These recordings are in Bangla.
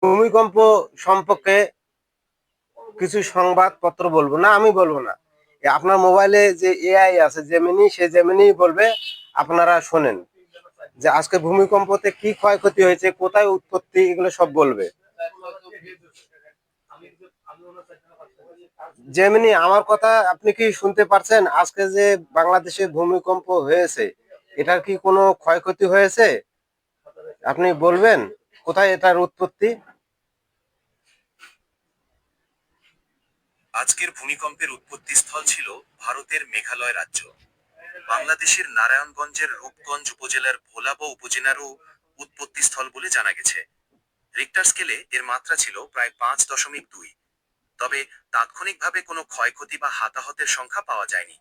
ভূমিকম্প সম্পর্কে কিছু সংবাদপত্র বলবো না, আমি বলবো না। আপনার মোবাইলে যে এআই আছে জেমিনি, সে জেমিনি বলবে, আপনারা শোনেন যে আজকে ভূমিকম্পতে কি ক্ষয়ক্ষতি হয়েছে, কোথায় উৎপত্তি, এগুলো সব বলবে। জেমিনি, আমার কথা আপনি কি শুনতে পারছেন? আজকে যে বাংলাদেশে ভূমিকম্প হয়েছে, এটার কি কোনো ক্ষয়ক্ষতি হয়েছে? আপনি বলবেন কোথায় এটার উৎপত্তি? আজকের ভূমিকম্পের উৎপত্তিস্থল ছিল ভারতের মেঘালয় রাজ্য। বাংলাদেশের নারায়ণগঞ্জের রূপগঞ্জ উপজেলার ভোলাব উপজেলারও উৎপত্তিস্থল বলে জানা গেছে। রিক্টার স্কেলে এর মাত্রা ছিল প্রায় 5.2। তবে তাৎক্ষণিকভাবে কোনো ক্ষয়ক্ষতি বা হতাহতের সংখ্যা পাওয়া যায়নি।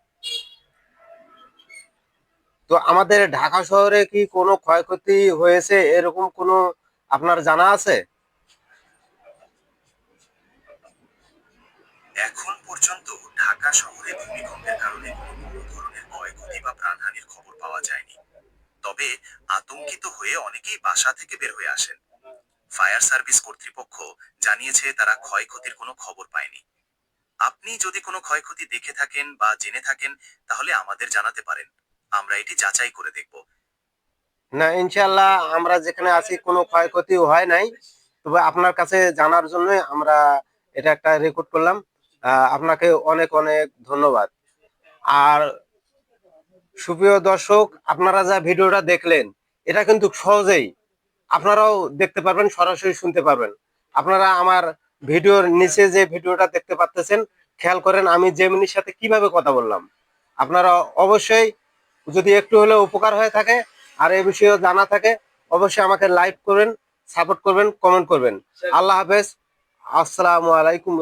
তো আমাদের ঢাকা শহরে কি কোনো ক্ষয়ক্ষতি হয়েছে, এরকম কোনো আপনার জানা আছে? এখন পর্যন্ত ঢাকা শহরে ভূমিকম্পের কারণে কোনো বড় ধরনের ক্ষয়ক্ষতি বা প্রাণহানির খবর পাওয়া যায়নি। তবে আতঙ্কিত হয়ে অনেকেই বাসা থেকে বের হয়ে আসেন। ফায়ার সার্ভিস কর্তৃপক্ষ জানিয়েছে তারা ক্ষয়ক্ষতির কোনো খবর পায়নি। আপনি যদি কোনো ক্ষয়ক্ষতি দেখে থাকেন বা জেনে থাকেন, তাহলে আমাদের জানাতে পারেন। আমরা এটি যাচাই করে দেখব। না, ইনশাল্লাহ আমরা যেখানে আছি কোনো ক্ষয়ক্ষতি হয় নাই। তবে আপনার কাছে জানার জন্য আমরা এটা একটা রেকর্ড করলাম। আপনাকে অনেক অনেক ধন্যবাদ। আর সুপ্রিয় দর্শক, আপনারা যা ভিডিওটা দেখলেন, এটা কিন্তু সহজেই আপনারাও দেখতে পারবেন, সরাসরি শুনতে পারবেন। আপনারা আমার ভিডিওর নিচে যে ভিডিওটা দেখতে পাচ্ছেন, খেয়াল করেন আমি জেমিনির সাথে কিভাবে কথা বললাম। আপনারা অবশ্যই, যদি একটু হলেও উপকার হয়ে থাকে আর এই বিষয়ে জানা থাকে, অবশ্যই আমাকে লাইক করবেন, সাপোর্ট করবেন, কমেন্ট করবেন। আল্লাহ হাফেজ। আসসালামু আলাইকুম।